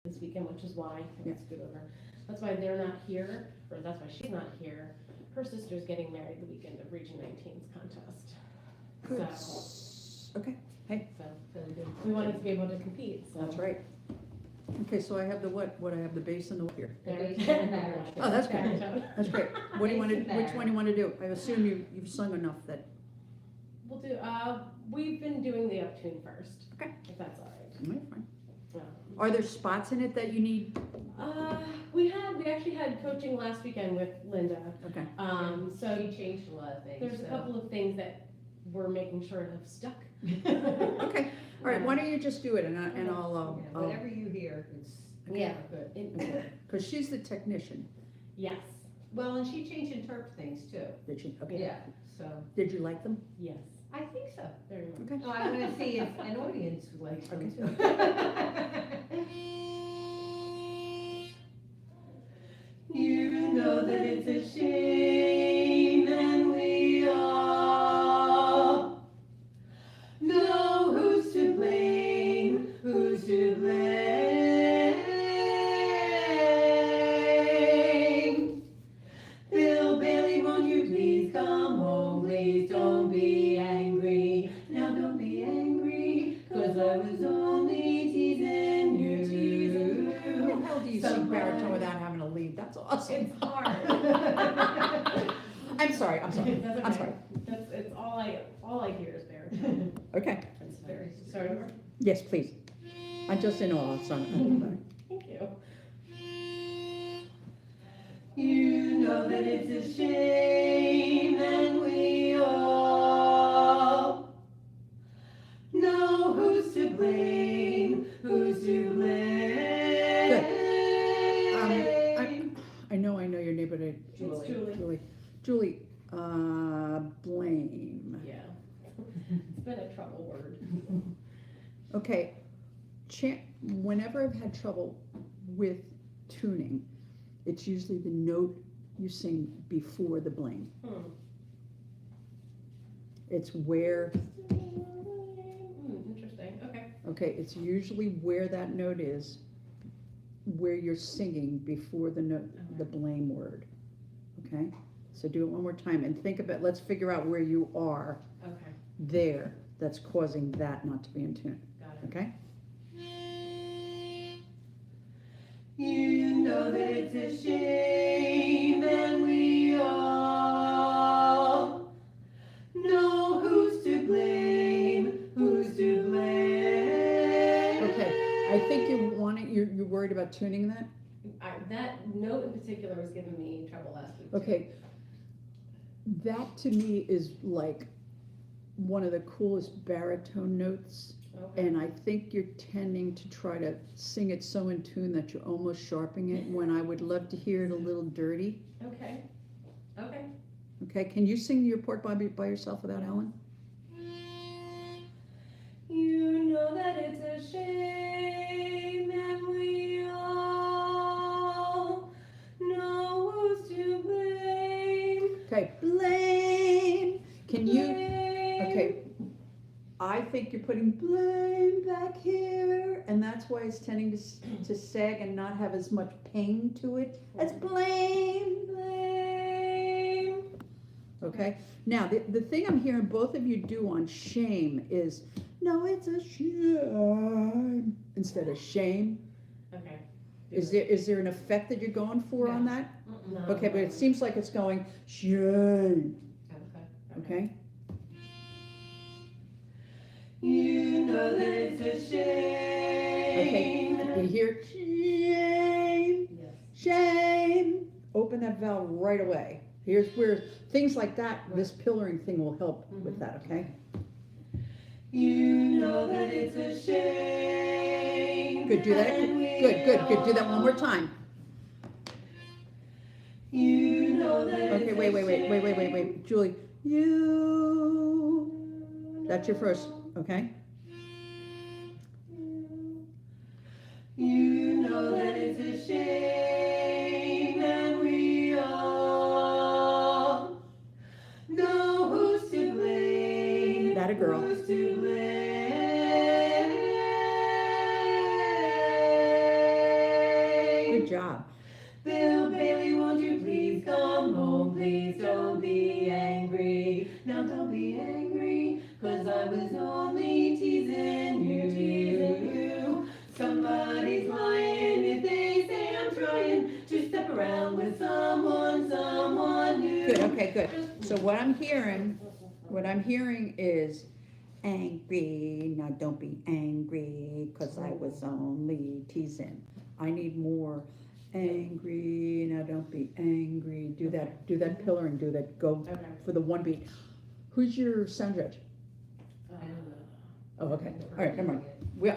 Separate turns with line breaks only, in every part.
this weekend, which is why I would scoot over. That's why they're not here, or that's why she's not here. Her sister's getting married the weekend of Region 19's contest.
Good.
So,
Okay, hey,
so we wanted to be able to compete, so.
that's right. Okay, so I have the what I have the bass and the what here.
Oh,
that's good. That's great. What do you want to, which one do you want to do? I assume you've sung enough that,
We'll do, we've been doing the uptune first.
Okay.
If that's all right.
fine. Are there spots in it that you need?
We actually had coaching last weekend with Linda.
Okay.
So
You changed a lot of things.
there's a couple of things that we're making sure have stuck.
Okay, all right, why don't you just do it and I'll,
Yeah, whatever you hear, it's,
Yeah.
good.
because she's the technician.
Yes,
Well, and she changed interpret things too.
Did she? Okay.
Yeah, so,
Did you like them?
yes,
I think so.
very much.
Okay.
Oh, I'm gonna see if an audience likes them too. You know that it's a shame, and we all know who's to blame, who's to blame. Bill Bailey, won't you please come home, please don't be angry. Now don't be angry, 'cause I was only teasing you.
How the hell do you sing baritone without having a lead? That's awesome.
It's hard.
I'm sorry,
That's
I'm
okay.
sorry.
It's all I hear is baritone.
Okay,
It's very, start over.
yes, please. I'm just in awe, son.
Thank you.
You know that it's a shame, and we all know who's to blame, who's to blame.
I know your name, but
It's Julie.
Julie, blame.
Yeah. It's been a trouble word.
Okay, whenever I've had trouble with tuning, it's usually the note you sing before the blame. It's where,
Interesting, okay.
okay, it's usually where that note is, where you're singing before the note, the blame word. Okay, so do it one more time and think about, let's figure out where you are
Okay,
there that's causing that not to be in tune,
got it.
okay?
You know that it's a shame, and we all know who's to blame, who's to blame.
Okay, I think you're worried about tuning that?
That note in particular was giving me trouble last week. too.
Okay, that to me is like one of the coolest baritone notes,
Okay.
and I think you're tending to try to sing it so in tune that you're almost sharpening it, when I would love to hear it a little dirty.
Okay, okay.
Okay, can you sing your pork bobby by yourself without Ellen?
You know that it's a shame, and we all know who's to blame.
Okay, blame, can you,
Blame.
okay, I think you're putting blame back here, and that's why it's tending to sag and not have as much pain to it. That's blame.
Blame.
Okay, now the thing I'm hearing both of you do on shame is, no, it's a shame instead of shame.
Okay.
Is there an effect that you're going for on that?
No.
Okay, but it seems like it's going shame.
Okay.
Okay.
You know that it's a shame.
Okay. You hear shame,
Yes.
shame. Open that valve right away. Here's where things like that, this pillaring thing will help with that. Okay.
You know that it's a shame.
Good. Do that.
and we
Good. Do that one more time.
You know that
Okay.
it's
Wait. Julie, you. That's your first. Okay.
You know that it's a shame, and we all know who's to blame.
That a girl.
Who's to blame.
Good job.
Bill Bailey, won't you please come home? Please don't be angry. Now don't be angry, 'cause I was only teasing you. Somebody's lying if they say I'm trying to step around with someone new.
Good, okay, good. So what I'm hearing is angry, now don't be angry, 'cause I was only teasing. I need more angry, now don't be angry. Do that pillar and do that, go
Okay.
for the one beat. Who's your sound judge? Oh, okay, all right, never mind.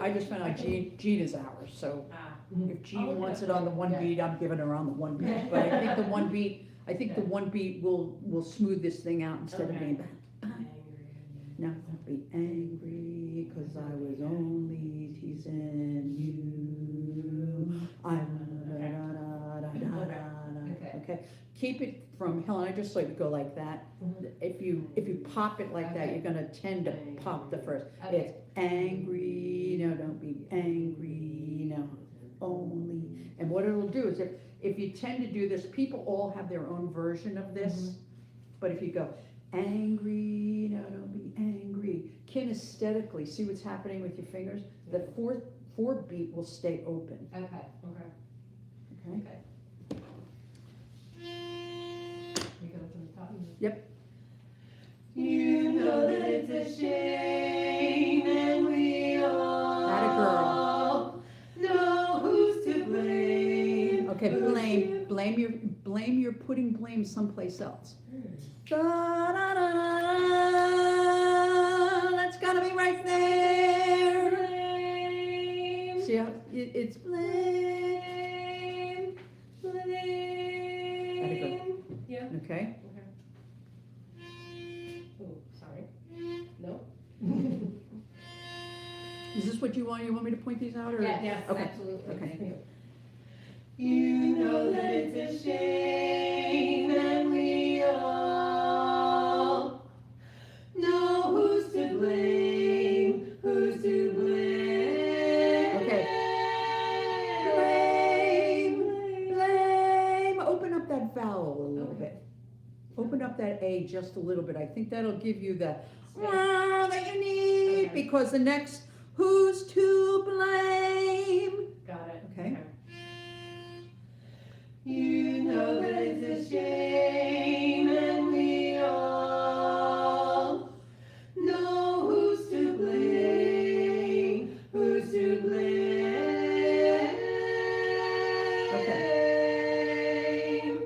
I just found out Jean is ours, so if Jean wants it on the one beat, I'm giving her on the one beat. But I think the one beat will smooth this thing out instead of being bad. Now don't be angry, 'cause I was only teasing you. Okay, keep it from, Helen, I just like to go like that. If you pop it like that, you're gonna tend to pop the first. It's angry, no, don't be angry, no, only. And what it'll do is if you tend to do this, people all have their own version of this. But if you go angry, no, don't be angry, kinesthetically, see what's happening with your fingers? The fourth beat will stay open,
Okay.
okay?
We go from the top.
Yep.
You know that it's a shame, and we all know who's to blame.
Okay, blame you're putting blame someplace else. Da-da-da-da-da, that's gotta be right there.
Blame.
See how it's
Blame. Yeah.
okay?
Oh, sorry. No?
Is this what you want? You want me to point these out or?
Yes,
Okay.
absolutely.
Okay.
You know that it's a shame, and we all know who's to blame, who's to blame.
Okay. Blame. Open up that vowel a little bit. Open up that A just a little bit. I think that'll give you the that you need,
Okay.
because the next who's to blame.
Got it.
Okay.
You know that it's a shame, and we all know who's to blame, who's to blame.
Okay.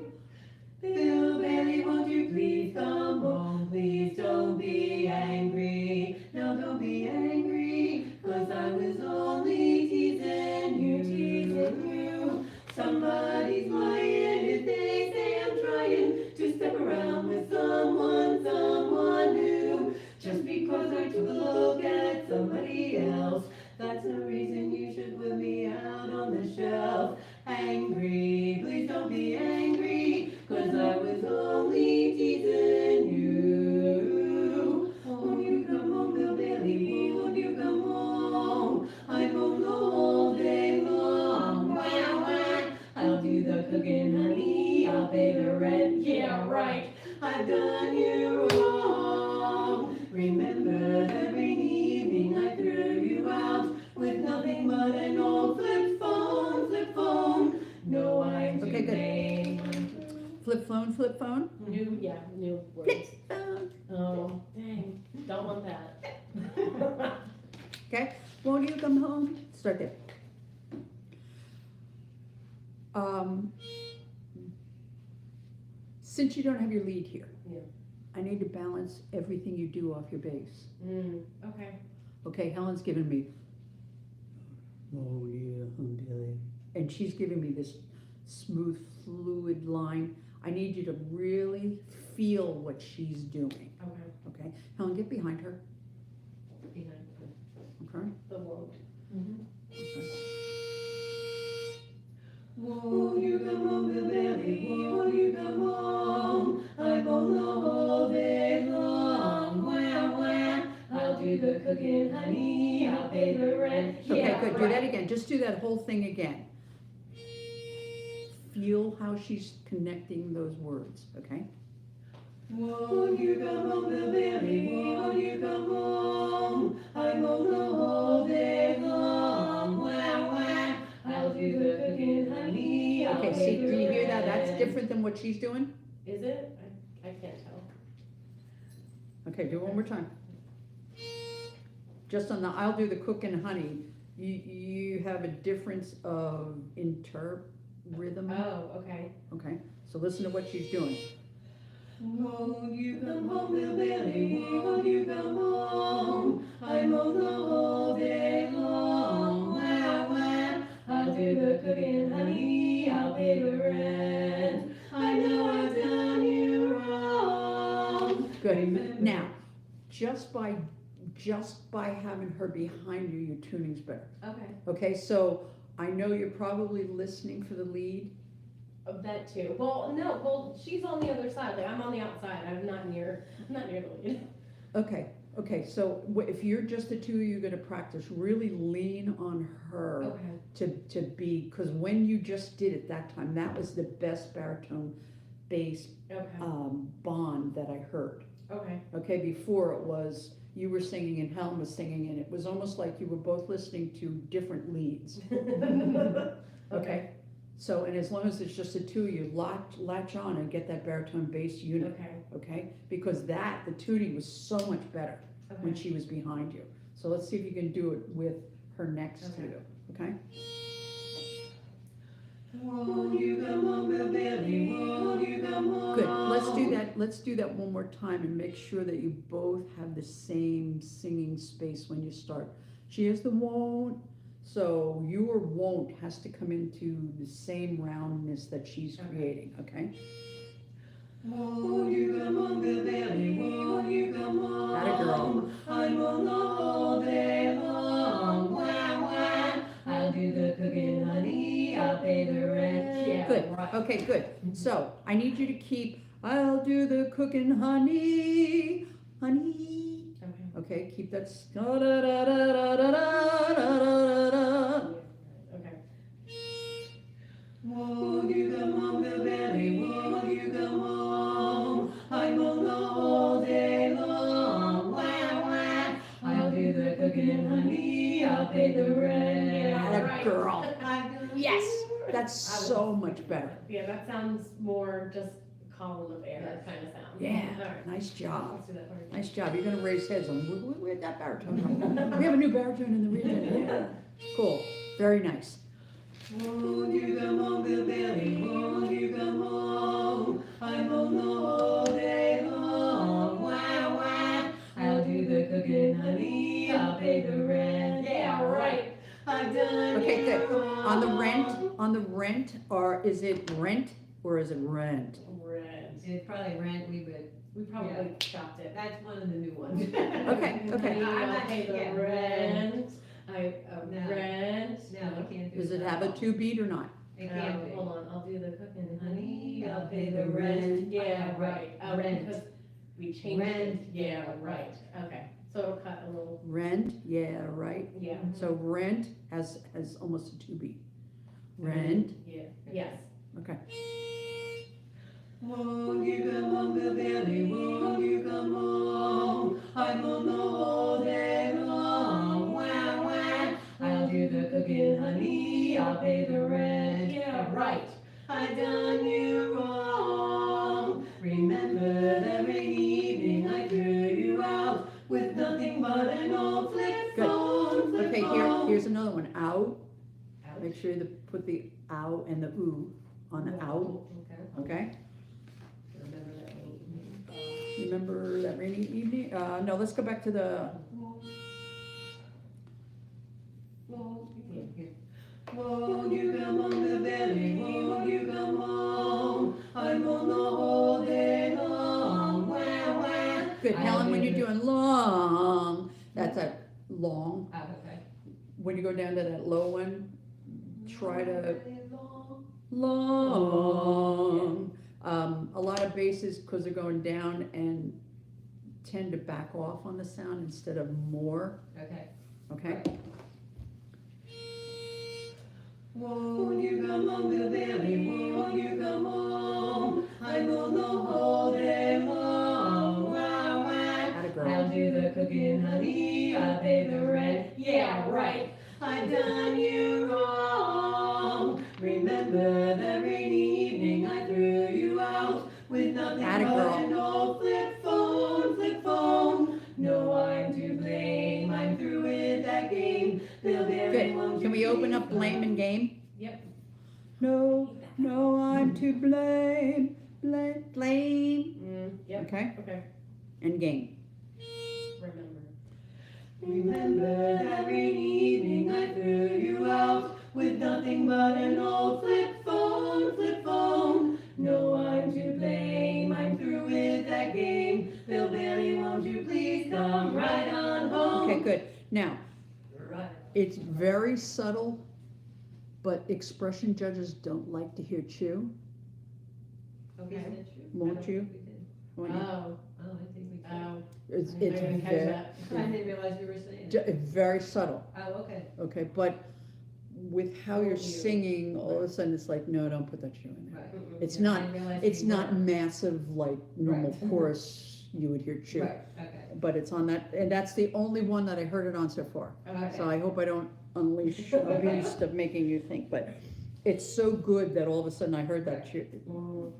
Bill Bailey, won't you please come home? Please don't be angry. No, don't be angry, 'cause I was only teasing you. Somebody's lying if they say I'm trying to step around with someone new. Just because I took a look at somebody else, that's no reason you should put me out on the shelf. Angry, please don't be angry, 'cause I was only teasing you. Won't you come home, Bill Bailey, won't you come home? I'm home all day long. Wah, wah. I'll do the cooking, honey, I'll pay the rent, yeah, right. I've done you wrong. Remember that rainy evening I threw you out with nothing but an old flip phone, No, I'm to
Okay, good.
blame.
Flip phone.
New
Flip
words.
phone.
Oh, dang, don't want that.
Okay, won't you come home? Start there. Since you don't have your lead here,
Yeah.
I need to balance everything you do off your bass.
Okay.
Okay, Helen's giving me, oh yeah, and she's giving me this smooth, fluid line. I need you to really feel what she's doing.
Okay.
Okay, Helen, get behind her.
Behind
Okay.
the won't.
Okay.
Won't you come home, Bill Bailey? Won't you come home? I'm home the whole day long. Wah, wah. I'll do the cooking, honey. I'll pay the rent.
Okay,
Yeah,
good. Do
right.
that again. Just do that whole thing again. feel how she's connecting those words, okay?
Won't you come home, little baby, won't you come home? I'm on the whole day long, wah, wah. I'll do the cooking, honey, I'll
Okay,
pay
see,
the
do you hear that? That's
rent.
different than what she's doing?
Is it? I can't tell.
Okay, do it one more time. Just on the, I'll do the cook and honey, you have a difference of rhythm,
Oh, okay.
okay? So listen to what she's doing.
Won't you come home, little baby, won't you come home? I'm on the whole day long, wah, wah. I'll do the cooking, honey, I'll pay the rent. I know I've done you wrong.
Good. Now, just by having her behind you, your tuning's better.
Okay.
Okay, so I know you're probably listening for the lead.
That too. Well, no, well, she's on the other side, like I'm on the outside, I'm not near the lead.
Okay, so if you're just the two of you, gonna practice, really lean on her
Okay.
to be, because when you just did it that time, that was the best baritone bass
Okay.
bond that I heard.
Okay.
Okay, before it was, you were singing and Helen was singing, and it was almost like you were both listening to different leads. Okay. So, and as long as it's just the two of you, latch on and get that baritone bass unit,
Okay.
okay? Because the tuning was so much better when
Okay.
she was behind you. So let's see if you can do it with her next to
Okay.
you, okay?
Won't you come home, little baby, won't you come home?
Good, let's do that one more time and make sure that you both have the same singing space when you start. She has the won't, so your won't has to come into the same roundness that she's creating, okay?
Won't you come home, little baby, won't you come home?
Atta girl.
I'm on the whole day long, wah, wah. I'll do the cooking, honey, I'll pay the rent. Yeah,
Good,
right.
okay, good. So, I need you to keep, I'll do the cooking, honey, honey.
Okay.
Okay, keep that, da da da da da da da da da.
Okay.
Won't you come home, little baby, won't you come home? I'm on the whole day long, wah, wah. I'll do the cooking, honey, I'll pay the rent.
Atta
Right.
girl.
Yes.
That's
I was-
so much better.
Yeah, that sounds more just column of air kind of sound.
Yeah,
All right.
nice job.
Let's do that part.
Nice job. You're gonna raise heads on, where'd that baritone come from? We have a new baritone in the region. Yeah. Cool, very nice.
Won't you come home, little baby, won't you come home? I'm on the whole day long, wah, wah. I'll do the cooking, honey, I'll pay the rent. Yeah, right. I've done
Okay,
you
good.
wrong.
On the rent, or is it rent, or is it rent?
Red.
It's probably rent,
We probably chopped it.
that's one of the new ones.
Okay, okay.
I pay the
Yeah.
rent.
No.
Rent.
No, we can't do
Does it
that.
have a two beat or not?
It can't be.
Hold on, I'll do the cooking,
Honey,
honey.
I'll pay the rent.
Yeah, right.
Rent.
Because we changed it.
Rent.
Yeah, right. Okay. So it'll cut a little.
Rent, yeah, right.
Yeah.
So rent has almost a two beat. Rent,
Yeah. Yes.
okay.
Won't you come home, little baby, won't you come home? I'm on the whole day long, wah, wah. I'll do the cooking, honey, I'll pay the rent. Yeah, right. I done you wrong. Remember that rainy evening I threw you out with nothing but an old flip
Good.
phone, flip
Okay,
phone.
here's another one. Out,
Out.
make sure you put the ow and the ooh on the out,
Okay.
okay?
Remember that one.
Remember that rainy evening? No, let's go back to the,
Won't you come home, little baby, won't you come home? I'm on the whole day long, wah, wah.
good, Helen, when you're doing long, that's a long.
Okay.
When you go down to that low one, try to long. A lot of basses, because they're going down, and tend to back off on the sound instead of more,
Okay.
okay?
Won't you come home, little baby, won't money, I pay the rent, yeah, right. I done you wrong. Remember that rainy evening I threw you out with nothing
Atta
but
girl.
an old flip phone, flip phone. No, I'm to blame, I'm through with that game. Bill Berry,
Good.
won't you
Can we open
please
up blame and game?
Yep.
No, no, I'm to blame, blame.
Yep,
Okay,
okay,
and game.
remember.
Remember that rainy evening I threw you out with nothing but an old flip phone, flip phone. No, I'm to blame, I'm through with that game. Bill Bailey, won't you please come right on home?
Okay, good. Now,
Right.
it's very subtle, but expression judges don't like to hear chew,
Okay.
Isn't it true?
won't you?
We did.
Won't you?
Oh,
Oh, I think we did.
oh,
It's
I didn't catch
very,
that.
I didn't realize you were saying it.
it's very subtle,
Oh, okay.
okay, but with how you're
Oh, you.
singing, all of a sudden it's like, no, don't put that chew in there.
Right.
Mm-mm.
It's
Yeah, I
not,
didn't realize
it's
we
not
were.
massive like normal
Right.
chorus, you would hear chew.
Right, okay.
But it's on that, and that's the only one that I heard it on so far.
Okay.
So I hope I don't unleash a beast of making you think, but it's so good that all of a sudden I heard that chew.
Mm.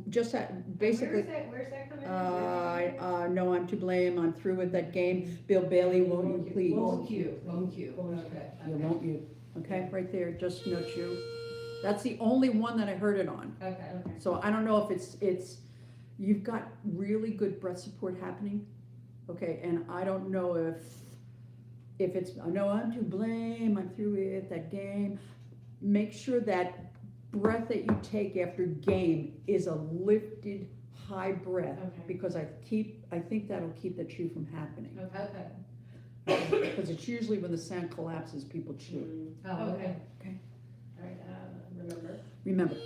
Just that, basically,
Where's that coming from?
no, I'm to blame, I'm through with that game, Bill Bailey, won't you please?
Won't you, okay.
You won't you, okay, right there, just no chew. That's the only one that I heard it on.
Okay.
Okay.
So I don't know if it's, you've got really good breath support happening, okay, and I don't know if it's, no, I'm to blame, I'm through with that game. Make sure that breath that you take after game is a lifted, high breath,
Okay.
because I think that'll keep the chew from happening.
Okay.
Because it's usually when the sound collapses, people chew.
Mm.
Oh, okay.
All right, remember.
Remember,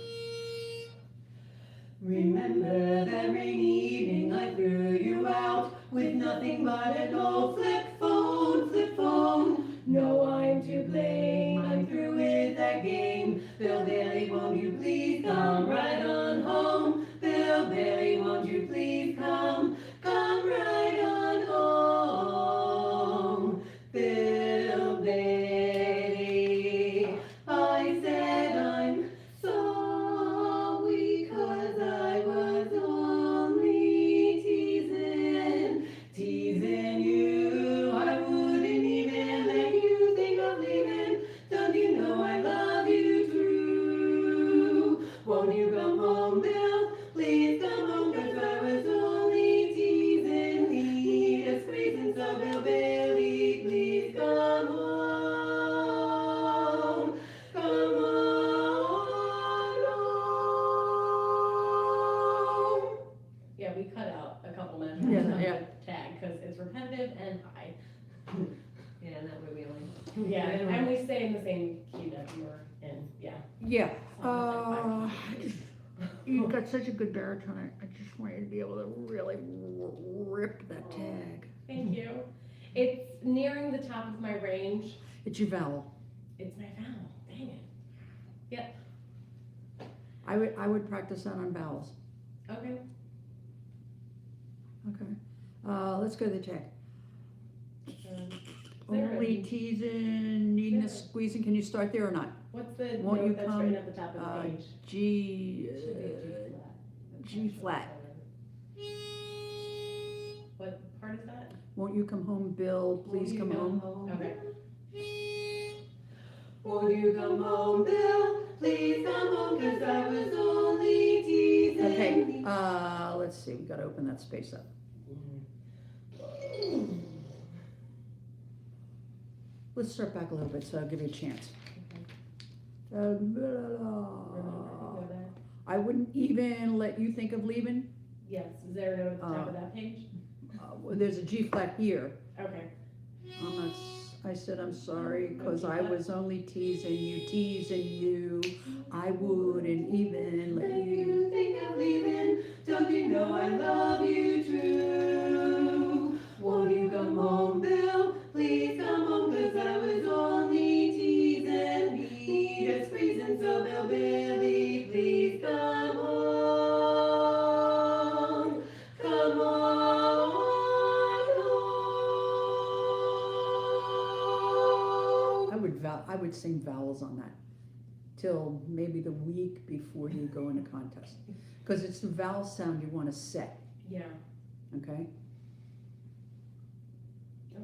Remember that rainy evening I threw you out with nothing but an old flip phone, flip phone. No, I'm to blame, I'm through with that game. Bill Bailey, won't you please come right on home? Bill Bailey, won't you please come right on home? Bill Bailey, I said I'm sorry 'cause I was only teasing you. I wouldn't even let you think of leaving. Don't you know I love you true? Won't you come home, Bill? Please come home 'cause I was only teasing. Need a squeezing, so Bill Bailey, please come home. Come on home.
Yeah, we cut out a couple measures
Yeah,
on
yeah.
the tag, because it's repetitive and high.
Yeah, and that way we only.
Yeah, and we stay in the same key that we were in, yeah.
yeah,
Something
you've got such a good baritone, I just want you to be able to really rip that tag.
Thank you. It's nearing the top of my range.
It's your vowel.
It's my vowel, dang it.
I would practice that on vowels.
Okay.
Okay. Let's go to the check.
There
Only
is-
teasing, needing
Yeah.
a squeezing, can you start there or not?
What's the
Won't you
note that's
come,
written at the top of the page?
G,
Should be
G flat.
What part is that?
Won't you come home, Bill, please come home?
Okay.
Won't you come home, Bill? Please come home, 'cause I was only teasing.
Okay, let's see, we gotta open that space up. Let's start back a little bit, so I'll give you a chance.
Remember to go there?
I wouldn't even let you think of leaving.
Yes, is there a note at the top of that page?
Well, there's a G flat here.
Okay.
I said, I'm sorry, cause I was only teasing you. I wouldn't even let
When
you.
you think of leaving, don't you know I love you true? Won't you come home, Bill? Please come home, 'cause I was only teasing. Need a squeezing, so Bill Billy, please come home. Come on
to sing vowels on that till maybe the week before you go in a contest. Because it's the vowel sound you want to set,
Yeah,
okay?
okay.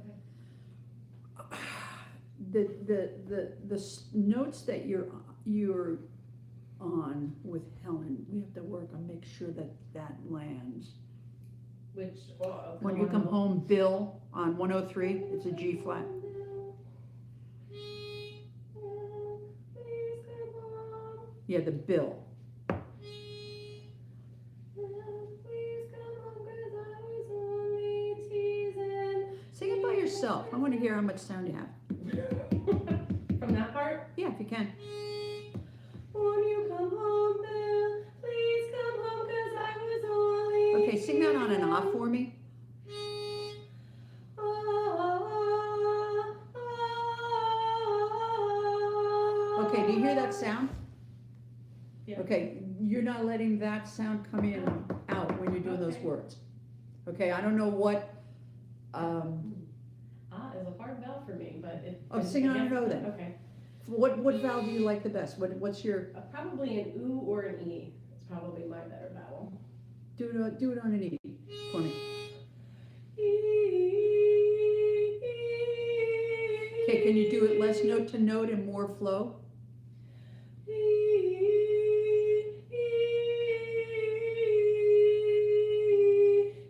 The notes that you're on with Helen, we have to work on, make sure that lands.
Which,
When you come home, Bill, on 103, it's a G flat. Yeah, the Bill. Sing it by yourself. I want to hear how much sound you have.
From that part?
Yeah, if you can.
Won't you come home, Bill? Please come home, 'cause I was only
Okay, sing that on and off for me. Okay, do you hear that sound?
Yeah.
Okay, you're not letting that sound come in out when you're doing those
Okay.
words. Okay, I don't know what,
Is a hard vowel for me, but it.
Oh, sing it on an O then.
Okay.
what vowel do you like the best? What's your,
Probably an oo or an e. It's probably my better vowel.
do it on an E for me. Okay, can you do it less note to note and more flow?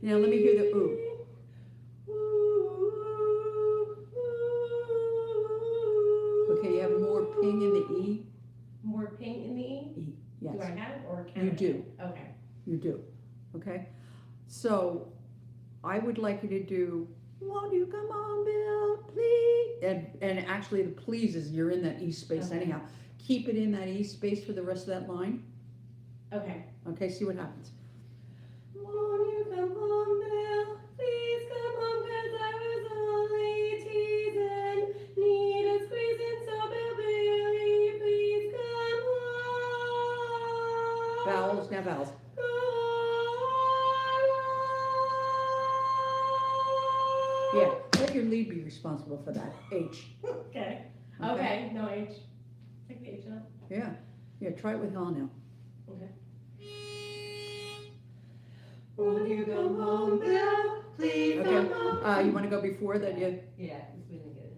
Now let me hear the oo. Okay, you have more ping in the E?
More ping in the e?
E,
Do I
yes,
have it or can
you
I?
do,
Okay.
you do, okay? So, I would like you to do, won't you come on, Bill, please? And actually the please is, you're in that E space
Okay.
anyhow. Keep it in that E space for the rest of that line,
Okay.
okay, see what happens.
Won't you come home, Bill? Please come home, 'cause I was only teasing. Need a squeezing, so Bill Bailey, please come home.
Vowels, now vowels. Yeah, let your lead be responsible for that, H.
Okay. Okay, no H. Take the H out.
Yeah, yeah, try it with Helen now.
Okay.
Won't you come home, Bill? Please come
Okay,
home.
you wanna go before that, you,
Yeah, it's really good.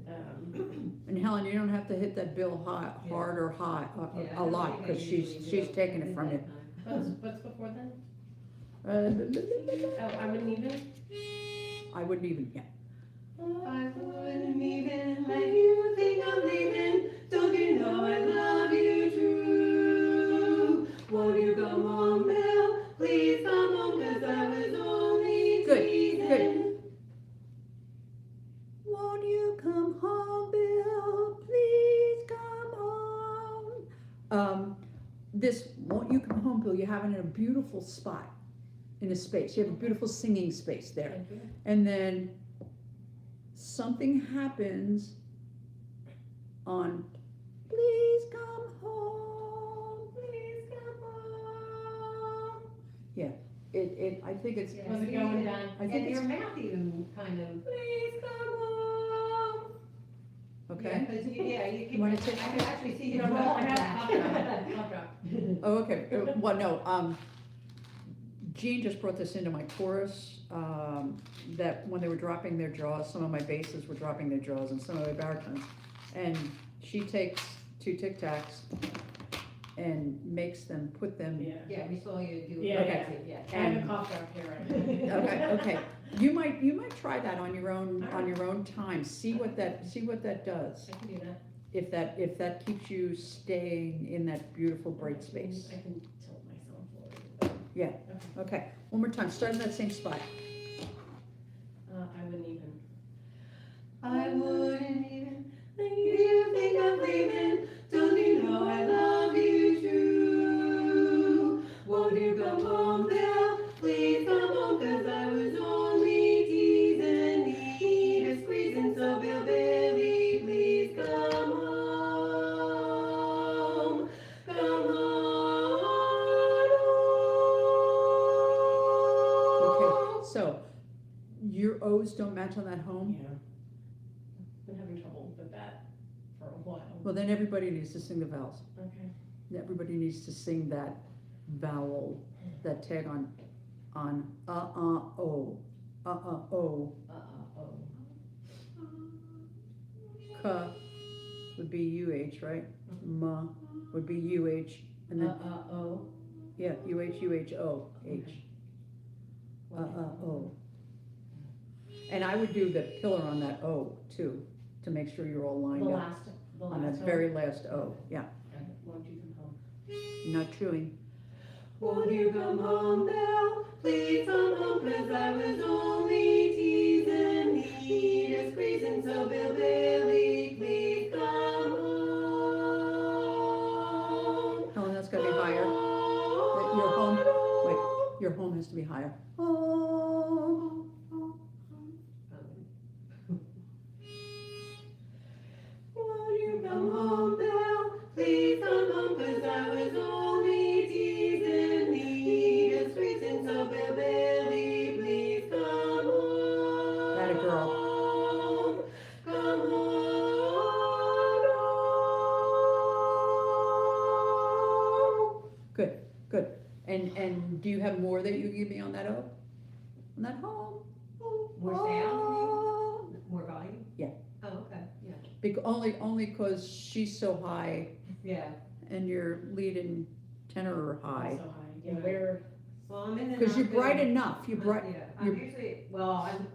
and Helen, you don't have to hit that bill high, hard or high, a lot, cause she's taking it from you.
What's before then?
Uh,
Oh, I wouldn't even?
I wouldn't even, yeah.
I wouldn't even let you think I'm leaving. Don't you know I love you true? Won't you come home, Bill? Please come home, 'cause I was only
Good,
teasing.
good. Won't you come home, Bill? Please come home. This, won't you come home, Bill, you have it in a beautiful spot, in a space. You have a beautiful singing space there.
Thank you.
And then something happens on, please come home, please come home. Yeah, I think it's,
Yeah.
Was it going down?
I think
And
it's,
your mouth even kind of. Please come home.
okay.
Yeah, 'cause you
You wanna
can,
take-
I can actually see your
No,
mouth
I
like
have, I'll drop.
that.
I'll drop.
Oh, okay, well, no, Jean just brought this into my chorus, that when they were dropping their jaws, some of my basses were dropping their jaws and some of my baritones. And she takes two Tic Tacs and makes them, put them,
Yeah.
Yeah, we saw you do it.
Yeah,
Okay, yeah.
I have a cough drop here right now.
okay. You might try that on your own time, see what that does.
I can do that.
If that keeps you staying in that beautiful bright space.
I can tilt myself forward.
Yeah, okay, one more time, start in that same spot.
I wouldn't even.
I wouldn't even let you think I'm leaving. Don't you know I love you true? Won't you come home, Bill? Please come home, 'cause I was only teasing. Need a squeezing, so Bill Bailey, please come home. Come
Okay,
home.
so, your O's don't match on that home?
Yeah. Been having trouble with that for a while.
Well, then everybody needs to sing the vowels.
Okay.
Everybody needs to sing that vowel, that tag on o, o.
Oh.
Ka would be UH, right? Ma would be UH, and then,
Oh.
yeah, UH, UH, H. O. And I would do the pillar on that O too, to make sure you're all
The
lined up.
last, the last.
On that
one.
very last O, yeah,
Won't you come home?
not chewing.
Won't you come home, Belle? Please come home, 'cause I was only teasing me, just squeezing, so Bill Bailey, please come home.
Helen, that's gotta be higher. Your home, wait, your home has to be higher.
Won't you come home, Belle? Please come home, 'cause I was only teasing me, just squeezing, so Bill Bailey, please come home.
That a girl.
Come home.
Good, good. And do you have more that you give me on that O? On that home?
More sound? More volume?
Yeah.
Oh, okay, yeah.
Only 'cause she's so high
Yeah.
and your lead and tenor are high.
So high. Yeah, we're,
Well, I'm in the.
Cause you're bright enough, you're bright,
Yeah, I'm
you're-
usually, well, I'm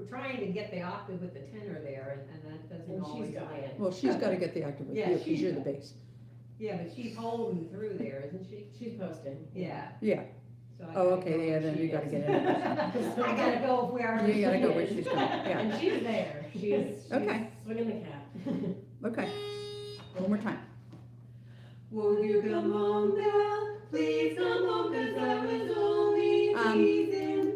trying to get the octave with the tenor there, and that doesn't
And she's
always
got
land.
well, she's gotta get the octave with
Yeah,
you, cause
she's
you're the
got-
bass.
Yeah, but she's holding through there, isn't she?
she's posted.
Yeah.
Yeah.
So I
Oh,
gotta
okay,
go
yeah,
where
then
she
you gotta
is.
get in.
I gotta go where.
You gotta go where
she
she's
is.
going, yeah.
And she's there. She's
Okay.
swinging the cat.
Okay, one more time.
Won't you come home, Belle? Please come home, 'cause I was only teasing.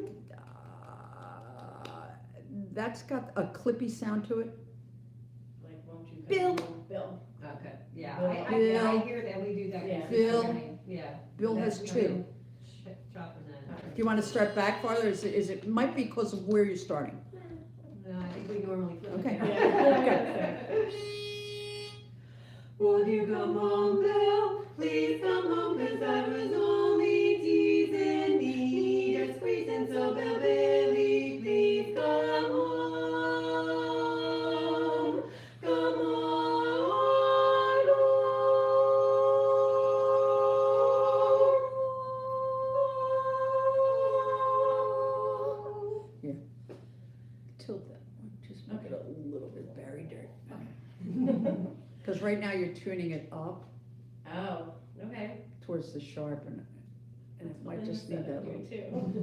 That's got a clippy sound to it.
Like, won't you come
Bill.
home? Bill.
Okay, yeah,
Bill.
I hear that, we do that.
Yeah.
consistently. Yeah.
Bill has
That's-
two.
Chopping that.
Do you wanna start back farther, is it, might be because of where you're starting.
No, I think we normally flip it.
Okay.
down.
Yeah.
Won't you come home, Bill? Please come home, 'cause I was only teasing me, just squeezing, so Bill Bailey, please come home. Come on.
Yeah. Tilt that one, just make it a little bit buried there. Cause right now you're tuning it up
Oh, okay.
towards the sharp and it
That's what
might just
Linda
need
said
that
I
little.
do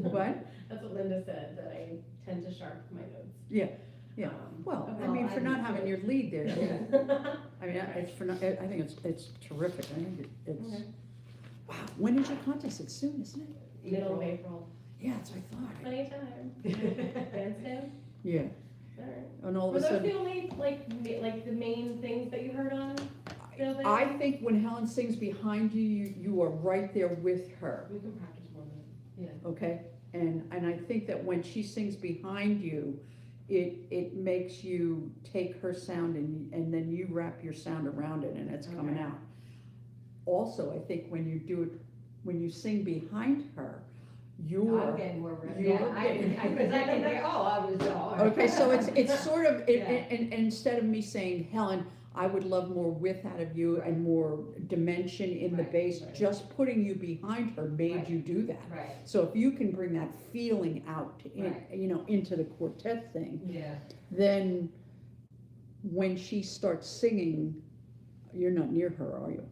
too.
What?
That's what Linda said, that I tend to sharp my notes.
Yeah, yeah.
Um,
Well, I
okay.
mean, for not having your lead there, I mean,
Okay.
it's for not, I think it's terrific, I think it's,
Okay.
wow, when is your contest? It's soon, isn't it?
Middle of April.
Yeah, that's what I thought.
Plenty of time. Bandstand?
Yeah,
Alright.
and all of
Were
a
those
sudden,
the only, like the main things that you heard on? Bill there?
I think when Helen sings behind you, you are right there with her,
We can practice more than.
okay? And I think that when she sings behind you, it makes you take her sound and then you wrap your sound around it and it's coming
Okay.
out. Also, I think when you do it, when you sing behind her,
I'm
you're,
getting more ready.
You're
Yeah, because I can hear, oh, I was,
okay, so it's sort of,
Yeah.
and instead of me saying, Helen, I would love more width out of you and more dimension in the
Right,
bass,
right.
just putting you behind her made
Right.
you do that.
Right,
So if you can bring that feeling out,
Right.
into the quartet thing,
yeah.
then when she starts singing, you're not near her, are you?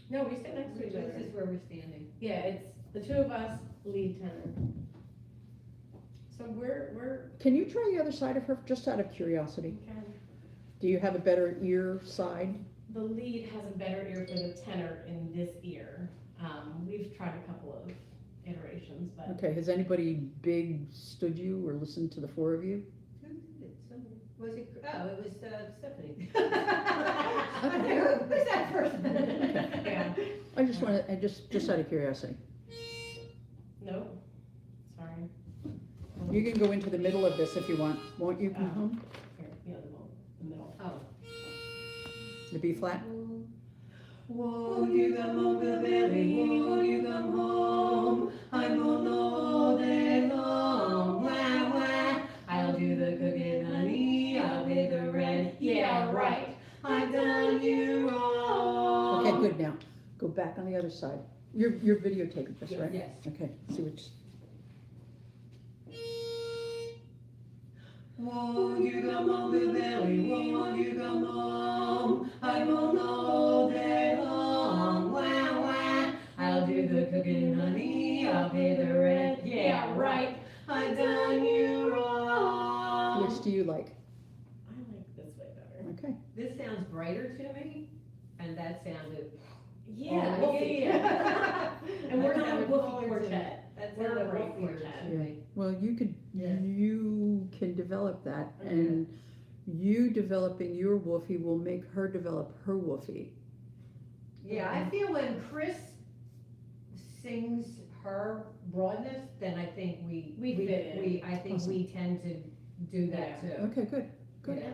No, we sit next to each other.
This is where we're standing.
Yeah, it's the two of us, lead tenor. So we're,
Can you try the other side of her, just out of curiosity?
okay.
Do you have a better ear side?
The lead has a better ear for the tenor in this ear. We've tried a couple of iterations, but
Okay, has anybody big stood you or listened to the four of you?
Was it, oh, it was Stephanie. Who's that person?
yeah,
I just wanted, just out of curiosity.
no, sorry.
You can go into the middle of this if you want, won't you,
Oh.
home?
Here, the middle.
Oh,
The B flat?
Won't you come home, Billy? Won't you come home? I'm home all day long. Wah, wah. I'll do the cooking, honey. I'll pay the rent. Yeah, right. I've done you wrong.
Okay, good now. Go back on the other side. You're videotaping this, right?
Yes.
Okay, see which,
Won't you come home, Billy? Won't you come home? I'm home all day long. Wah, wah. I'll do the cooking, honey. I'll pay the rent. Yeah, right. I've done you wrong.
which do you like?
I like this way better.
Okay,
This sounds brighter to me, and that sounded.
Yeah,
Oh,
Wolfie.
yeah.
And we're
That
not a
sounded
Wolfie
forward to
quartet.
That
We're
sounded
a right
forward
quartet.
to me.
well,
Yeah.
you can develop that, and you developing your woofie will make her develop her woofie.
Yeah, I feel when Chris sings her broadness, then I think
We fit in.
I think
Awesome.
we tend to do that
Yeah.
too.
Okay, good, good,
Yeah.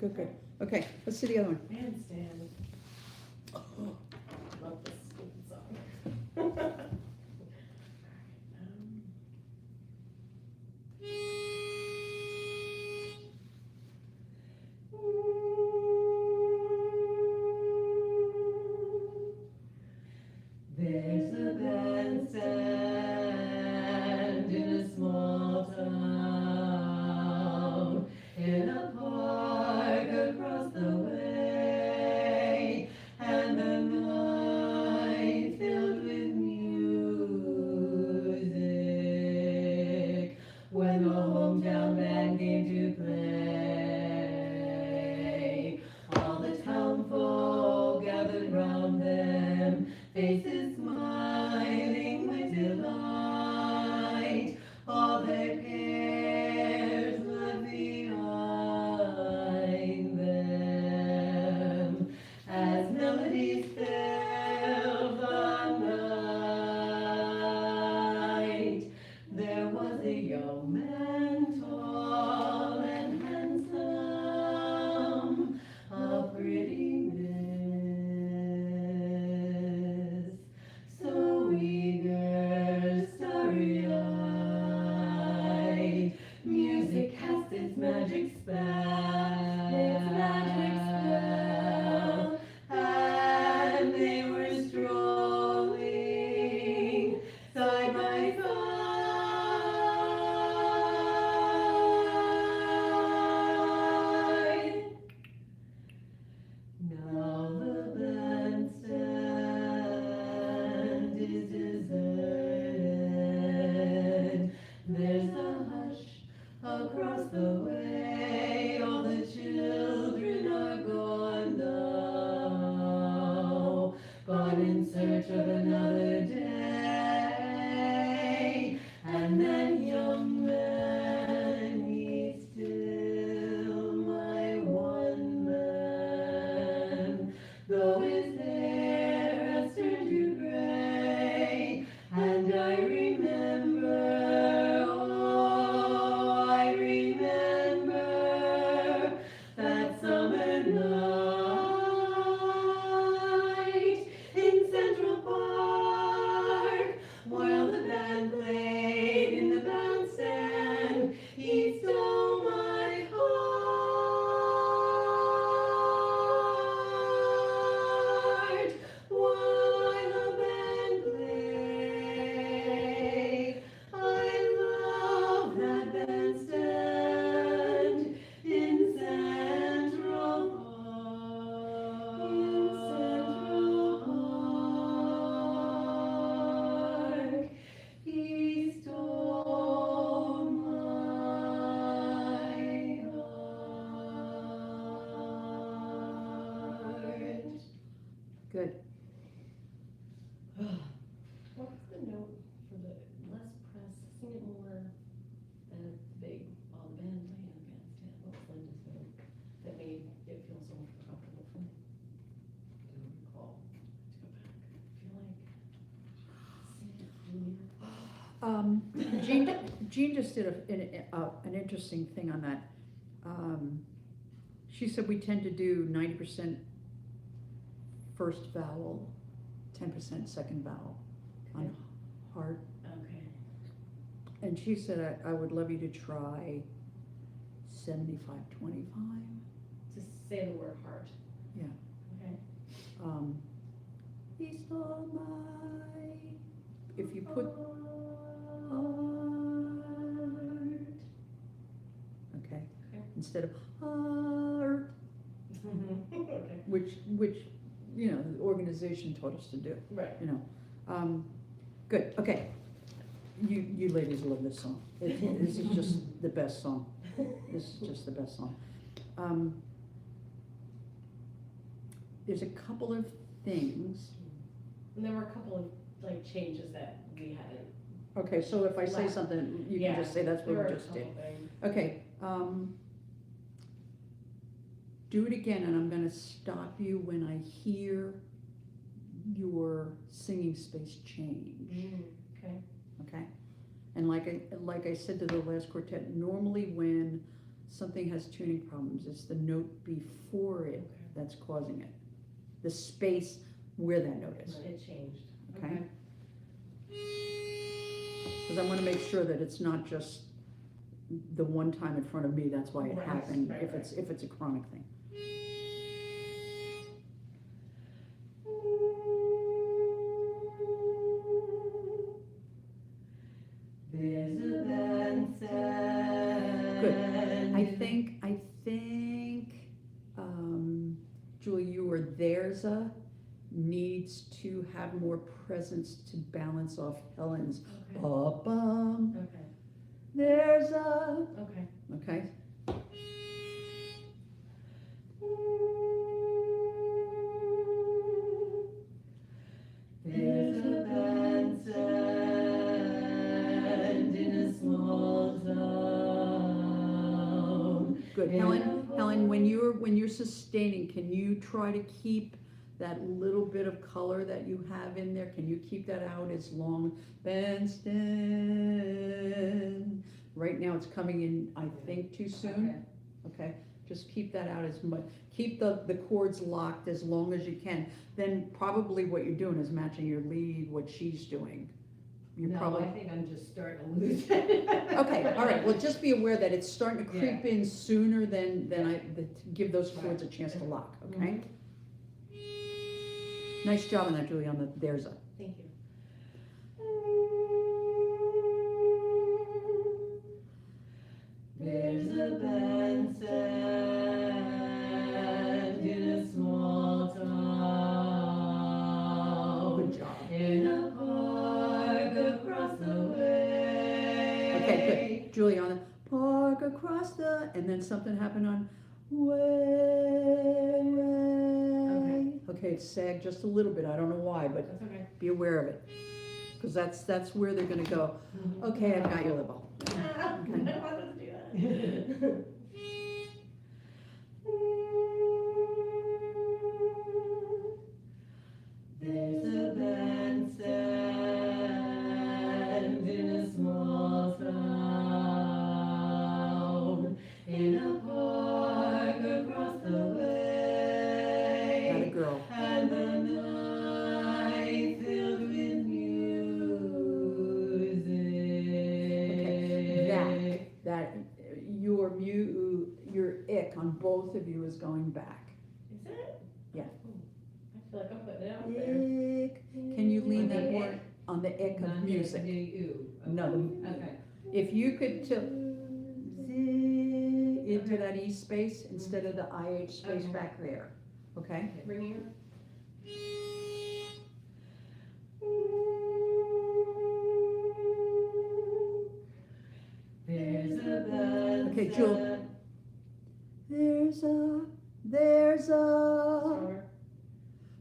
good. Okay, let's see the other one.
Handstand. Love this stupid song.
There's a bandstand in a small town, in a park across the way, and the night filled with music, when the hometown band came to play. All the townfolk gathered round them, faces smiling with delight, all their cares left behind them, as melodies filled the night. There was a young man, tall and handsome, a pretty miss, so eager, starry-eyed. Music cast its magic spell, and they were strolling side by side. Now the bandstand is deserted. There's a hush across the way. All the children are gone now, gone in search of another day. And that young man, he's still my one man, though his hair has turned to gray. And I remember, oh, I remember that summer night in Central Park, while the band played in the bandstand. He stole my heart while the band played. I love that bandstand in Central Park. He stole my heart.
Good.
What's the note for the less press? Sing it more than the big, all the band playing in the bandstand. What was Linda's note that made it feel so much more comfortable for me? I don't recall. I feel like,
Jean just did an interesting thing on that. She said we tend to do 90% first vowel, 10% second vowel on heart.
Okay.
And she said, I would love you to try 75-25.
Just say the word heart.
Yeah.
Okay.
East of my, if you put heart, okay, instead of heart,
Okay.
which, you know, the organization taught us to do,
Right.
you know. Good, okay. You ladies love this song. This is just the best song. This is just the best song. There's a couple of things.
And there were a couple of like changes that we hadn't.
Okay, so if I say
Last-
something, you
Yeah,
can just say that's
there
what
were
we
a
just did.
couple things.
Okay, do it again, and I'm gonna stop you when I hear your singing space change,
Okay.
okay? And like I said to the last quartet, normally when something has tuning problems, it's the note before it that's causing it. The space where that note is,
It changed.
okay? Because I wanna make sure that it's not just the one time in front of me, that's why it
Right,
happened,
right,
if it's a chronic thing.
There's a band
Good. I think, Julie, you or there's a needs to have more presence to balance off Helen's
Okay.
ba-bum.
Okay.
There's a,
Okay.
okay?
There's a bandstand in a small town.
Good. Helen, when you're sustaining, can you try to keep that little bit of color that you have in there? Can you keep that out as long? Bandstand. Right now it's coming in, I think, too soon. Okay, just keep that out as much, keep the chords locked as long as you can. Then probably what you're doing is matching your lead, what she's doing. You're
No,
probably,
I think I'm just starting to lose it.
okay, all right, well, just be aware that it's starting to creep in sooner than to give those chords a chance to lock, okay? Nice job on that, Julie, on the, there's a.
Thank you.
There's a bandstand in a small town.
Good job.
In a park across the way.
Okay, good. Julie, on the park across the, and then something happened on way. Okay, it's sagged just a little bit, I don't know why, but
That's okay.
be aware of it. Because that's where they're gonna go, okay, I've got your level.
I wanted to do that.
There's a bandstand in a small town, in a park across the way.
Got a girl.
And the night filled with music.
That your ick on both of you is going back.
Is it?
Yeah.
I feel like I'm putting it out there.
Ick. Can you lean
On
that
the
more
ick?
on the ick of
Not
music?
the ooh.
No,
Okay.
if you could tilt into that E space instead of the IH space
Okay.
back there, okay?
Ringing her?
There's a bandstand.
Okay, Jewel. There's a
Stronger?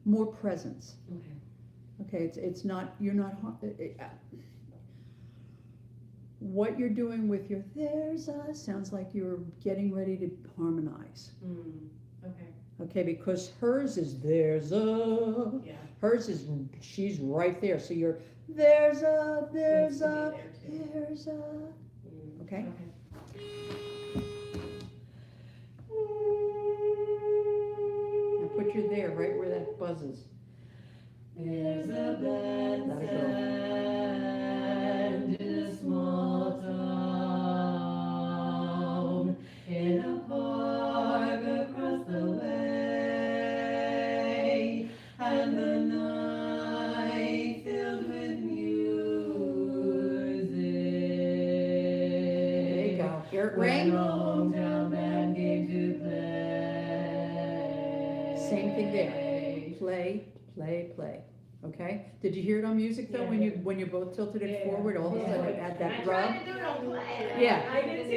more presence.
Okay.
Okay, it's not, you're not, what you're doing with your there's a sounds like you're getting ready to harmonize.
Okay.
Okay, because hers is there's a,
Yeah.
hers is, she's right there, so you're there's a,
Needs to be there, too.
there's a, okay?
Okay.
Now put once you're there, right where that buzzes.
There's a bandstand in a small town, in a park across the way, and the night filled with music.
There you go. Hear it
When
ring?
the hometown band came to play.
Same thing there. Play, play, play. Okay? Did you hear it on music though, when
Yeah.
you both tilted it
Yeah.
forward, all of a
Yeah.
sudden it had that
I
rub?
tried to do it on play.
Yeah.
I did too.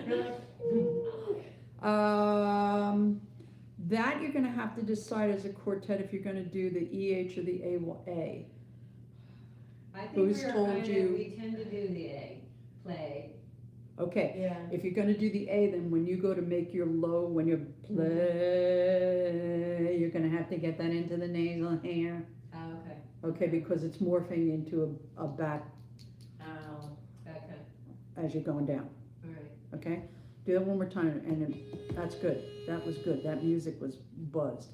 You're like,
That you're gonna have to decide as a quartet if you're gonna do the EH or the A.
I think
Who's
we're
told
kind of-
you-
we tend to do the A, play.
Okay,
yeah.
if you're gonna do the A, then when you go to make your low, when you play, you're gonna have to get that into the nasal hair.
Oh, okay.
Okay, because it's morphing into a back
Oh, okay,
as you're going down,
all right.
okay? Do that one more time, and then, that's good, that was good, that music was buzzed.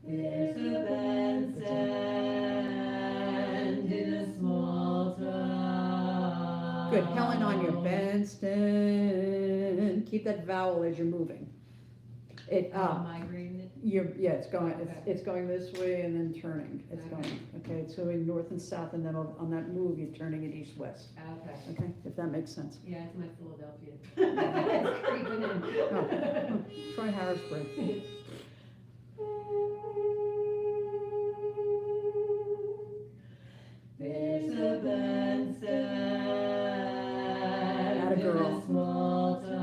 There's a bandstand in a small town.
Good, Helen on your bandstand, keep that vowel as you're moving. It,
Migrating it?
yeah, it's going,
Okay.
it's going this way and then turning, it's
Okay.
going, okay, it's going north and south, and then on that move, you're turning it east-west,
Okay,
okay, if that makes sense.
yeah, it's my Philadelphia.
It's
creeping in.
Oh, try Harrisburg.
There's a bandstand
Atta
in
girl.
a small town.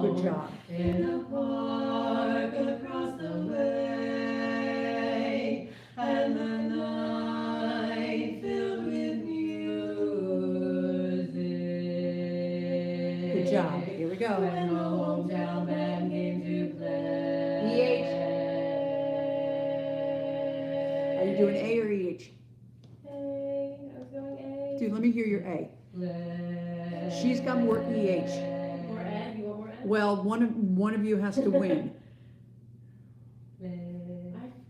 Good job.
In a park across the way, and the night filled with music.
Good job, here we go.
When the hometown band came to play.
EH. Are you doing A or EH?
A, I was going A.
Dude, let me hear your A.
Play.
She's got more EH.
More A, you want more A?
Well, one of you has to win.
Play.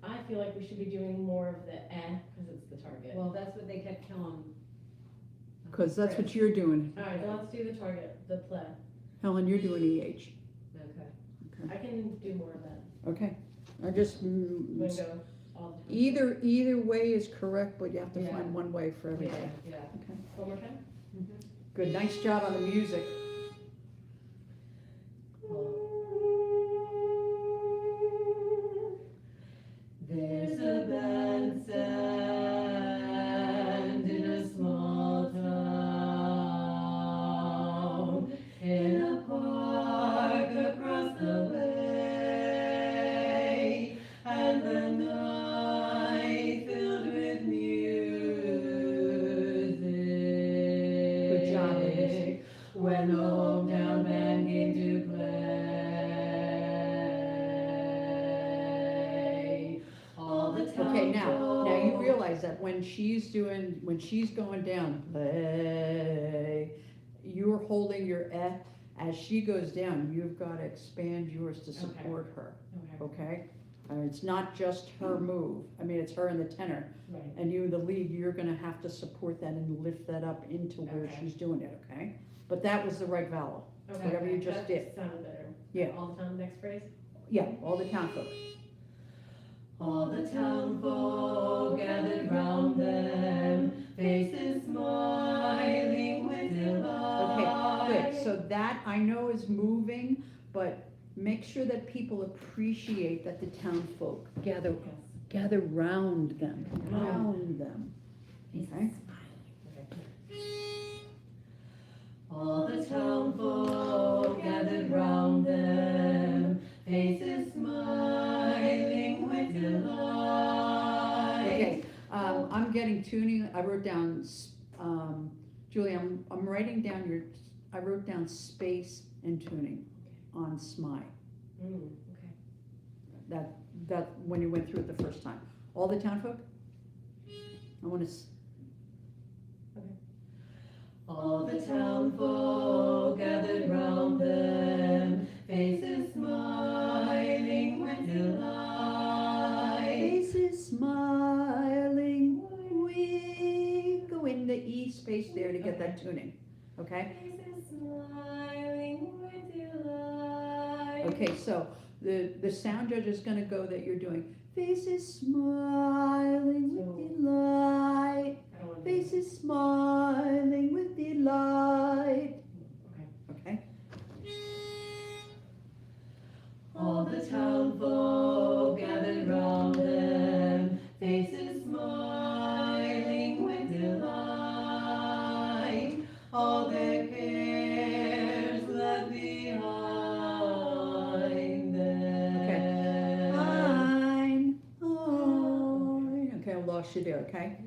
I feel like we should be doing more of the eh, because it's the target.
Well, that's what they kept telling.
Because that's what you're doing.
Alright, then let's do the target, the play.
Helen, you're doing EH.
Okay.
I can do more of that.
Okay. I just,
I'm gonna go all the time.
either way is correct, but you have to
Yeah.
find one way for every
Yeah.
day.
Yeah.
Okay.
One more time?
Good, nice job on the music.
There's a bandstand in a small town, in a park across the way, and the night filled with music.
Good job, ladies.
When the hometown band came to play, all the town
Okay, now you
folk-
realize that when she's going down, play, you're holding your eh. As she goes down, you've got to expand yours to support her,
Okay.
okay? It's not just her move, I mean, it's her and the tenor,
Right.
and you, the lead, you're gonna have to support that and lift that up into where
Okay.
she's doing it, okay? But that was the right vowel,
Okay.
whatever you just
That
did.
sounded better.
Yeah.
All the time, next phrase?
Yeah, all the town folks.
All the town folk gathered round them, faces smiling with delight.
Okay, good, so that I know is moving, but make sure that people appreciate that the town folk gather round them, okay?
All the town folk gathered round them, faces smiling with delight.
Okay, I'm getting tuning, I wrote down, Julie, I'm writing down I wrote down space and tuning on SMI.
Okay.
That, when you went through it the first time. All the town folk? I wanna,
All the town folk gathered round them, faces smiling with delight.
Faces smiling, we go in the E space there to get that tuning, okay?
Faces smiling with delight.
Okay, so the sound judge is gonna go that you're doing faces smiling with delight,
I don't want to.
faces smiling with delight. Okay?
All the town folk gathered round them, faces smiling with delight. All their cares left behind them.
Fine. Okay, I lost you there, okay?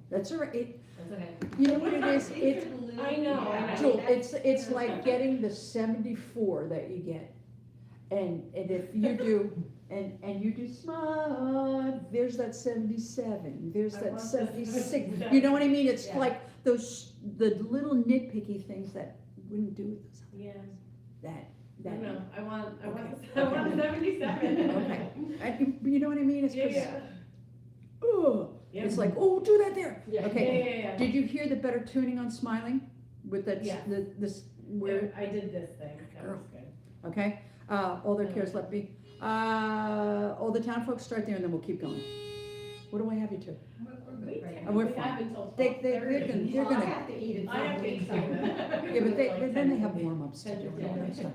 That's all right.
That's okay.
You know what it is? It's,
I know.
Jewel, it's like getting the 74 that you get. And if you do, and you do smile, there's that 77, there's
I
that
want the
76.
77.
You know what I mean? It's
Yeah.
like the little nitpicky things that wouldn't do with something.
Yeah.
That.
No, I want
Okay.
77.
Okay. You know what I mean? It's
Yeah,
'cause,
yeah.
oh,
Yeah.
it's like, oh, do that there.
Yeah,
Okay.
yeah.
Did you hear the better tuning on smiling? With that,
Yeah.
this, where,
I did this thing, that was good.
okay? All their cares left me. All the town folks start there and then we'll keep going. What do I have you to? We're
We
fine.
have until
They-
12:30.
they're gonna-
I have to eat it.
I have to eat too.
Yeah, but then they have warm-ups to do and all that stuff.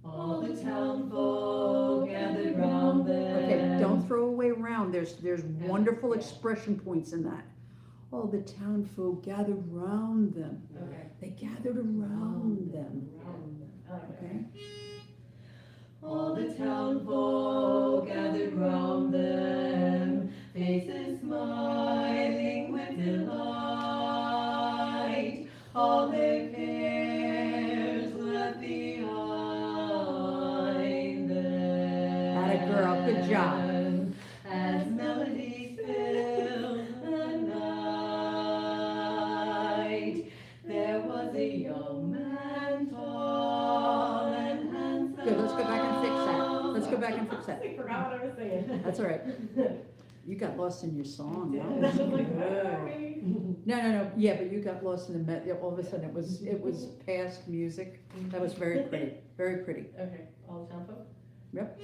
All the town folk gathered round them.
Okay, don't throw away round, there's wonderful expression points in that. All the town folk gathered round them.
Okay.
They gathered around them,
I like that.
okay?
All the town folk gathered round them, faces smiling with delight. All their cares left behind them.
Atta girl, good job.
As melodies fill the night, there was a young man tall and handsome.
Good, let's go back and fix that. Let's go back and fix that.
I forgot what I was saying.
That's all right. You got lost in your song. That was
Like,
good.
sorry.
No, yeah, but you got lost in the, all of a sudden it was past music. That was very pretty, very pretty.
Okay, all the town folk?
Yep.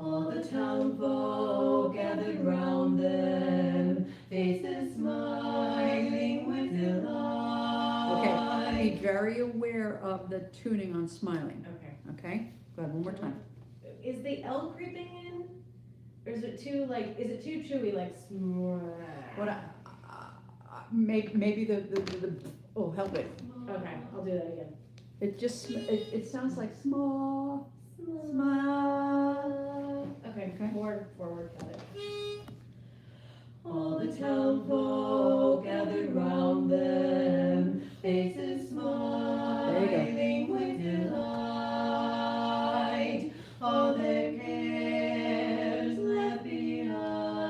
All the town folk gathered round them, faces smiling with
Okay,
delight.
be very aware of the tuning on smiling,
Okay.
okay? Go ahead, one more time.
Is the L creeping in? Or is it too, like, is it too chewy, like,
What maybe the, oh, help it.
Okay, I'll do that again.
It just, it sounds like small, smile.
Okay,
Okay.
more forward, got it.
All the town folk gathered round them, faces smiling with delight. All their cares left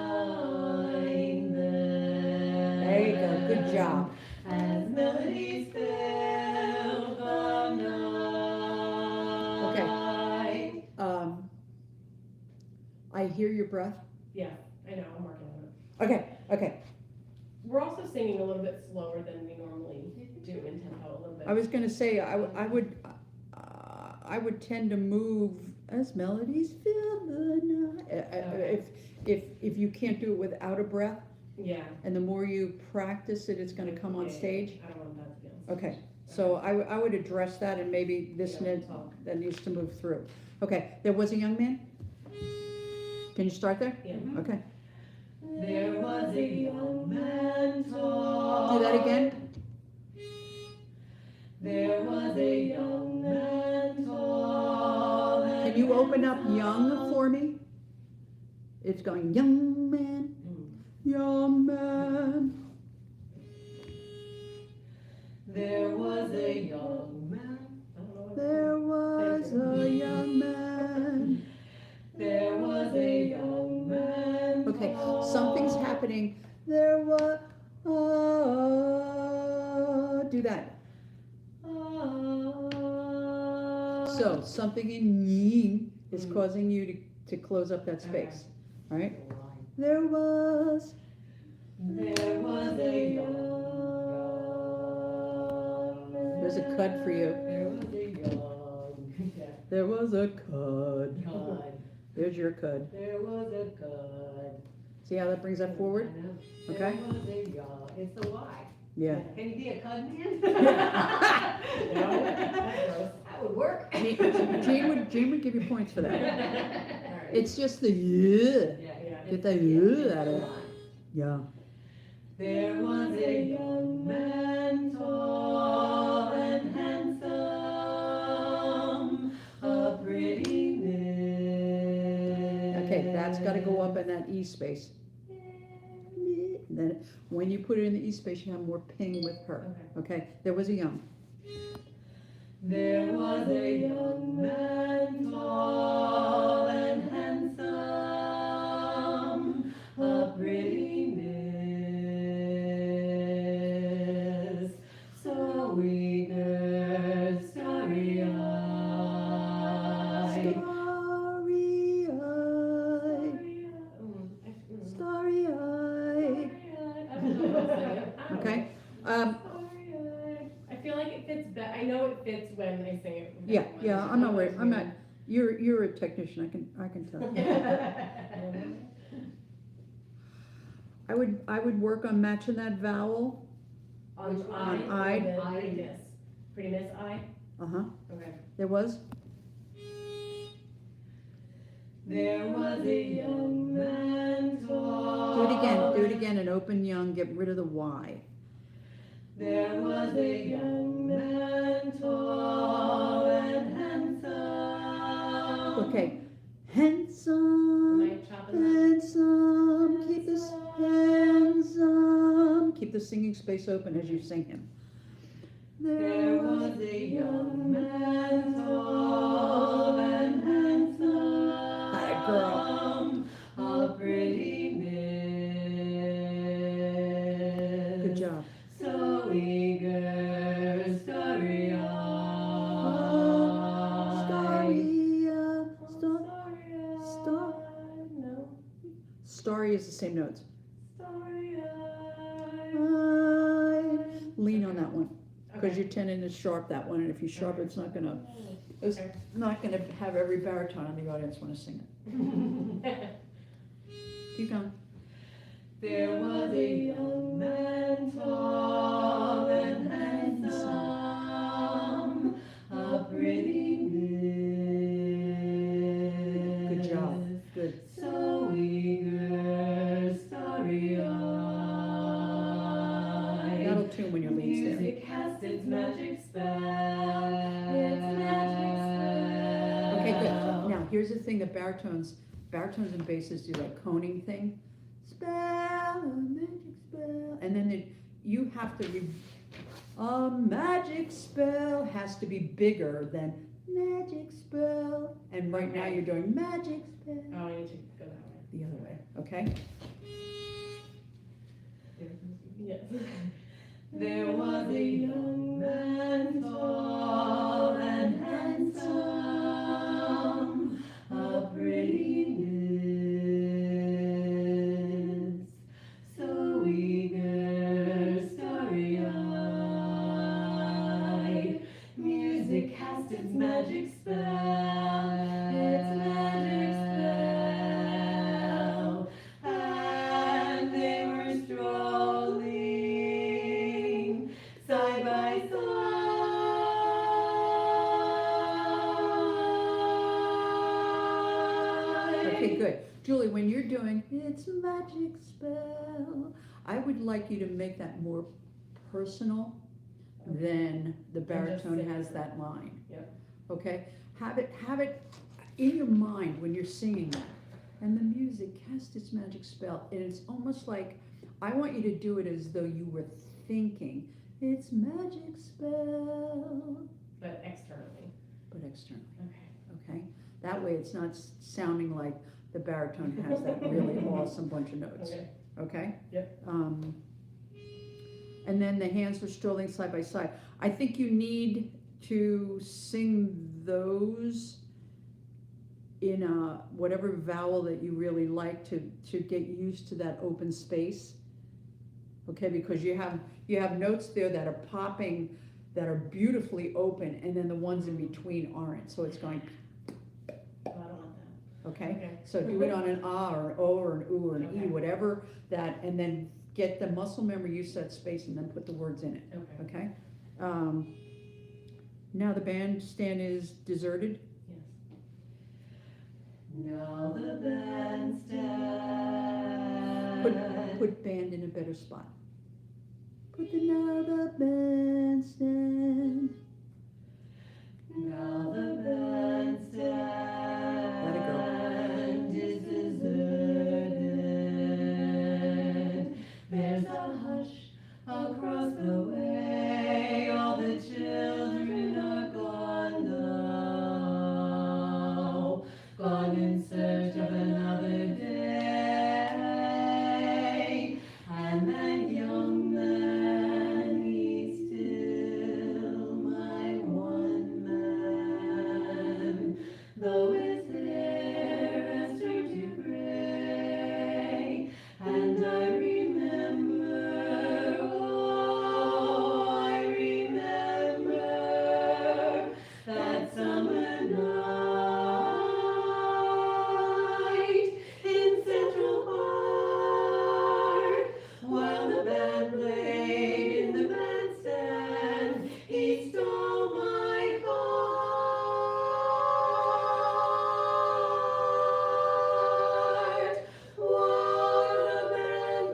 behind them.
There you go, good job.
As melodies fill the night.
I hear your breath.
Yeah, I know, I'm working on it.
Okay.
We're also singing a little bit slower than we normally do in tempo, a little bit.
I was gonna say, I would tend to move as melodies fill the night.
Okay.
If you can't do it without a breath,
Yeah.
and the more you practice it, it's gonna come on
Yeah,
stage.
I don't want that to be on stage.
Okay, so I would address that and maybe this
Yeah,
need,
talk.
that needs to move through. Okay, there was a young man? Can you start there?
Yeah.
Okay,
There was a young man tall.
do that again?
There was a young man tall.
Can you open up young for me? It's going young man, young man.
There was a young man.
I don't know what.
There was a young man.
There was a young man.
Okay, something's happening happening. There was, do that. So something in yin is causing you to close up that space, all right? There was
a young.
There's a cud for you.
There was a young.
There was a cud.
Cud.
There's your cud.
There was a cud.
See how that brings that forward?
I know.
Okay.
There was a young. It's the Y.
Yeah.
Can you be a cud man? No, that's gross. That would work.
Jane would give you points for that.
All right.
It's just the yeah.
Yeah.
Get the out of it. Yeah.
There was a young man, tall and handsome, a pretty miss.
Okay, that's got to go up in that E space. Then when you put it in the E space, you have more ping with her. Okay, there was a young.
There was a young man, tall and handsome, a pretty miss, so eager, starry-eyed.
Starry-eyed. Okay.
I feel like it fits I know it fits when I sing it.
Yeah, I'm not worried, I'm not, you're a technician, I can tell. I would work on matching that vowel.
On
On
I.
I.
Pretty miss. Pretty miss I.
Uh-huh,
Okay.
there was,
There was a young man, tall.
do it again, and open young, get rid of the Y.
There was a young man, tall and handsome.
Okay,
Am
handsome,
I chopping that?
handsome, keep the singing space open as you sing him.
There was a young man, tall and handsome.
Atta girl.
A pretty miss.
Good job.
So eager, starry-eyed.
Starry is the same notes.
Starry-eyed.
Lean on that one, because
Okay.
you're tending to sharp that one, and if you sharp it, it's not gonna
Okay.
have every baritone in the audience want to sing it. Keep going.
There was a young man, tall and handsome, a pretty miss.
Good job. Good.
So eager, starry-eyed.
That'll tune when your lead's there.
Music cast its magic spell. Its magic spell.
Okay, good. Now, here's the thing that baritones and basses do that coning thing. Spell, a magic spell. And then you have to, a magic spell has to be bigger than magic spell. And right now you're doing magic spell.
Oh, I need to go that way.
The other way, okay?
Yes.
There was a young man, tall and handsome, a pretty miss, so eager, starry-eyed. Music cast its magic spell, its magic spell, and they were strolling side by side.
Okay, good. Julie, when you're doing it's magic spell, I would like you to make that more personal than the baritone
sing
has
it.
that line.
Yep.
Okay? Have it in your mind when you're singing that. And the music cast its magic spell. And it's almost like, I want you to do it as though you were thinking, it's magic spell,
But externally.
but externally.
Okay.
Okay? That way it's not sounding like the baritone has that really awesome bunch of notes.
Okay.
okay?
Yep.
And then the hands are strolling side by side. I think you need to sing those in whatever vowel that you really like to get used to that open space. Okay, because you have notes there that are popping, that are beautifully open, and then the ones in between aren't, so it's going,
Oh, I don't want that.
okay?
Okay.
So do it on an ah or an o or an oo or an e,
Okay.
whatever that, and then get the muscle memory, use that space, and then put the words in it,
Okay.
okay? Now the bandstand is deserted.
Yes.
Now the bandstand.
Put band in a better spot. Put now the bandstand.
Now the bandstand is deserted. There's a hush across the way. All the children are gone now, gone in search of another day. And that young man, he's still my one man, though his hair has turned to gray. And I remember, oh, I remember that summer night in Central Park, while the band played in the bandstand, he stole my heart. While the band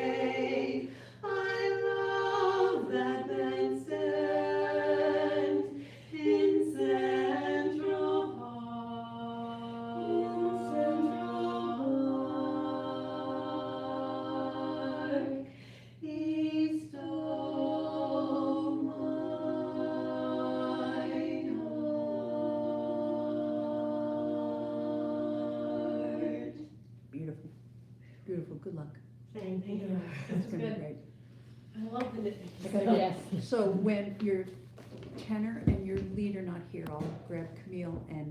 played, I love that bandstand in Central Park. He stole my heart.
Beautiful, beautiful, good luck.
Thank you.
It's gonna be great.
I love the nitpicking.
I gotta go.
Yes.
So when your tenor and your lead are not here, I'll grab Camille and